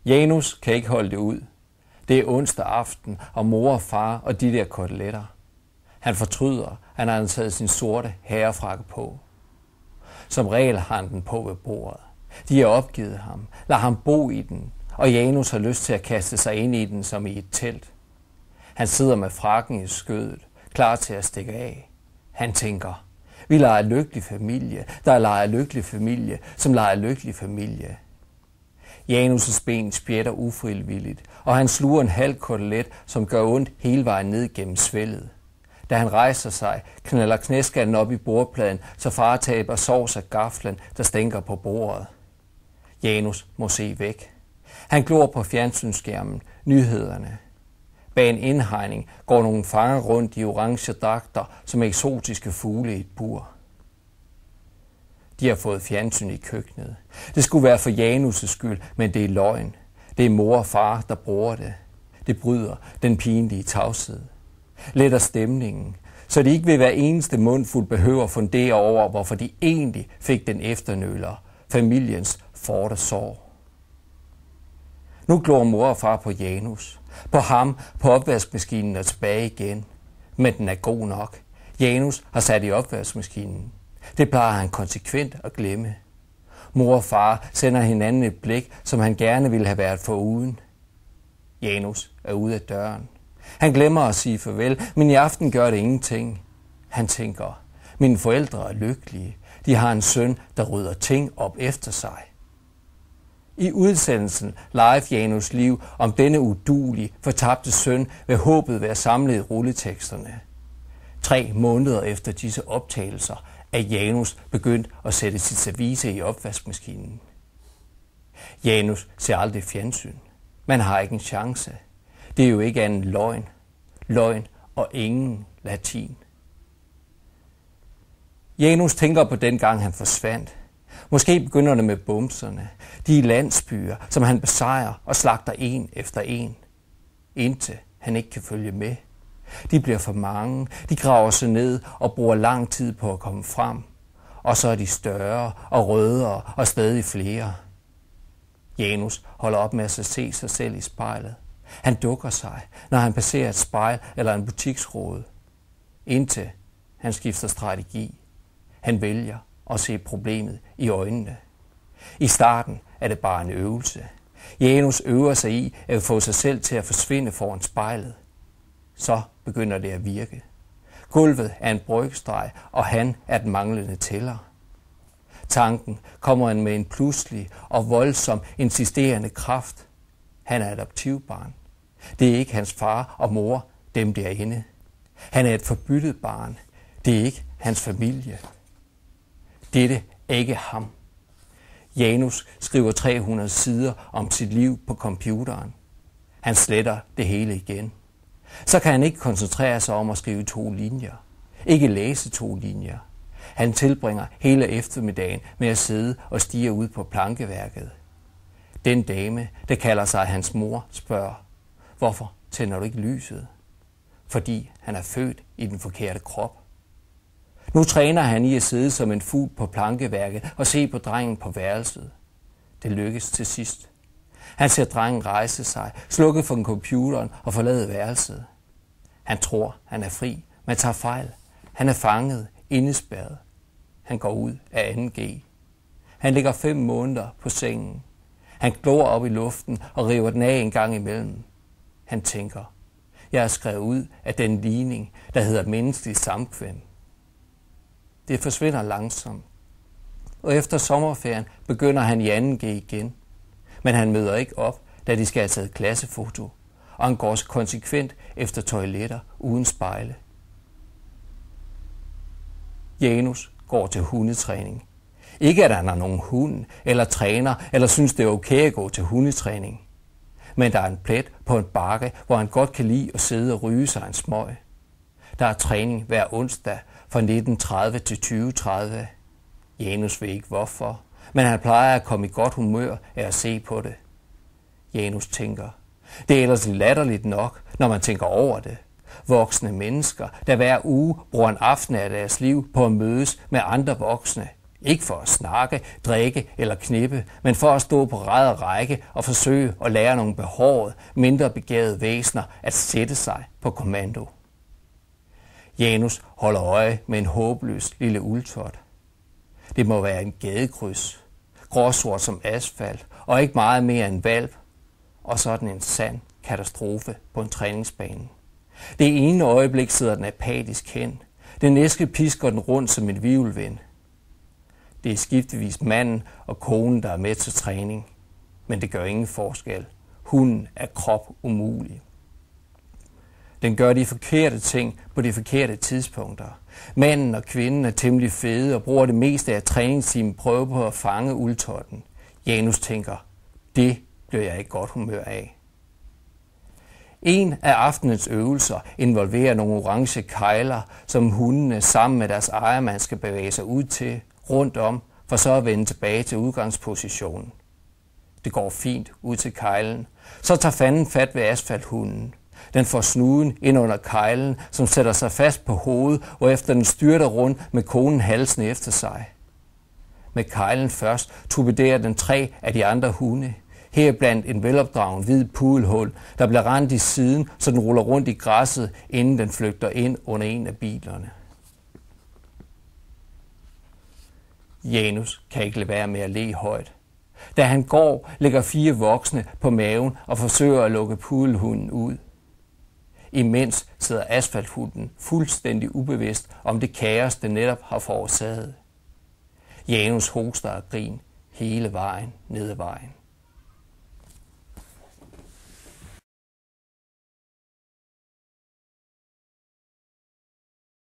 Janus kan ikke holde det ud. Det er onsdag aften, og mor og far og de der koteletter. Han fortryder, han har taget sin sorte herrefrakke på. Som regel har han den på ved bordet. De har opgivet ham, lader ham bo i den, og Janus har lyst til at kaste sig ind i den som i et telt. Han sidder med frakken i skødet, klar til at stikke af. Han tænker, vi leger lykkelig familie, der leger lykkelig familie, som leger lykkelig familie. Janus' ben spjætter ufrivilligt, og han sluger en halv kotelet, som gør ondt hele vejen ned gennem svældet. Da han rejser sig, knalder knæskallen op i bordpladen, så far taber sovs af gaflen, der stænker på bordet. Janus må se væk. Han glor på fjernsynsskærmen, nyhederne. Bag en indhegning går nogle fanger rundt i orange dragter som eksotiske fugle i et bur. De har fået fjernsyn i køkkenet. Det skulle være for Janus' skyld, men det er løgn. Det er mor og far, der bruger det. Det bryder den pinlige tavshed. Letter stemningen, så de ikke ved hver eneste mundfuld behøver fundere over, hvorfor de egentlig fik den efternøler, familiens forte sår. Nu glor mor og far på Janus. På ham, på opvaskemaskinen og tilbage igen. Men den er god nok. Janus har sat i opvaskemaskinen. Det plejer han konsekvent at glemme. Mor og far sender hinanden et blik, som han gerne ville have været foruden. Janus er ude af døren. Han glemmer at sige farvel, men i aften gør det ingenting. Han tænker, mine forældre er lykkelige. De har en søn, der rydder ting op efter sig. I udsendelsen Live Janus liv om denne uduelige, fortabte søn vil håbet være samlet i rulleteksterne. 3 måneder efter disse optagelser er Janus begyndt at sætte sit service i opvaskemaskinen. Janus ser aldrig fjernsyn. Man har ikke en chance. Det er jo ikke andet løgn. Løgn og ingen latin. Janus tænker på den gang han forsvandt. Måske begynder det med bumserne. De er landsbyer, som han besejrer og slagter en efter en. Indtil han ikke kan følge med. De bliver for mange, de graver sig ned og bruger lang tid på at komme frem. Og så er de større og rødere og stadig flere. Janus holder op med at se sig selv i spejlet. Han dukker sig, når han passerer et spejl eller en butiksrude. Indtil han skifter strategi. Han vælger at se problemet i øjnene. I starten er det bare en øvelse. Janus øver sig i at få sig selv til at forsvinde foran spejlet. Så begynder det at virke. Gulvet er en brøkstreg, og han er den manglende tæller. Tanken kommer med en pludselig og voldsom insisterende kraft. Han er adoptivbarn. Det er ikke hans far og mor, dem derinde. Han er et forbyttet barn. Det er ikke hans familie. Dette er ikke ham. Janus skriver 300 sider om sit liv på computeren. Han sletter det hele igen. Så kan han ikke koncentrere sig om at skrive 2 linjer. Ikke læse 2 linjer. Han tilbringer hele eftermiddagen med at sidde og stirre ud på plankeværket. Den dame, der kalder sig hans mor, spørger, hvorfor tænder du ikke lyset? Fordi han er født i den forkerte krop. Nu træner han i at sidde som en fugl på plankeværket og se på drengen på værelset. Det lykkes til sidst. Han ser drengen rejse sig, slukke for computeren og forlade værelset. Han tror, han er fri, men tager fejl. Han er fanget, indespærret. Han går ud af 2G. Han ligger 5 måneder på sengen. Han glor op i luften og river den af en gang imellem. Han tænker, jeg er skrevet ud af den ligning, der hedder menneskelig samkvem. Det forsvinder langsomt. Og efter sommerferien begynder han i 2G igen. Men han møder ikke op, da de skal have taget klassefoto. Og han går konsekvent efter toiletter uden spejle. Janus går til hundetræning. Ikke at han har nogen hund, eller træner, eller synes det er okay at gå til hundetræning. Men der er en plet på en bakke, hvor han godt kan lide at sidde og ryge sig en smøg. Der er træning hver onsdag fra 19:30 til 20:30. Janus ved ikke hvorfor, men han plejer at komme i godt humør af at se på det. Janus tænker, det er ellers latterligt nok, når man tænker over det. Voksne mennesker, der hver uge bruger en aften af deres liv på at mødes med andre voksne Ikke for at snakke, drikke eller knippe, men for at stå på rad og række og forsøge at lære nogle behårede, mindre begavede væsener at sætte sig på kommando. Janus holder øje med en håbløs lille uldtot. Det må være en gadekryds, gråsort som asfalt, og ikke meget mere end valp, og sådan en sand katastrofe på en træningsbane. Det ene øjeblik sidder den apatisk hen. Det næste pisker den rundt som en hvirvelvind. Det er skiftevis manden og konen, der er med til træning. Men det gør ingen forskel. Hunden er krop umulig. Den gør de forkerte ting på de forkerte tidspunkter. Manden og kvinden er temmelig fede og bruger det meste af træningstimen prøve på at fange uldtotten. Janus tænker, det bliver jeg i godt humør af. En af aftenens øvelser involverer nogle orange kegler, som hundene sammen med deres ejermand skal bevæge sig ud til, rundt om, for så at vende tilbage til udgangspositionen. Det går fint ud til keglen. Så tager fanden fat ved asfalthunden. Den får snuden ind under keglen, som sætter sig fast på hovedet, hvorefter den styrter rundt med konen halsen efter sig. Med keglen først torpederer den 3 af de andre hunde. Heriblandt en velopdragen hvid pudelhul, der bliver rendt i siden, så den ruller rundt i græsset, inden den flygter ind under en af bilerne. Janus kan ikke lade være med at le højt. Da han går, ligger 4 voksne på maven og forsøger at lukke pudelhunden ud. Imens sidder asfalthunden fuldstændig ubevidst om det kaos, den netop har forårsaget. Janus hoster og grin hele vejen ned ad vejen.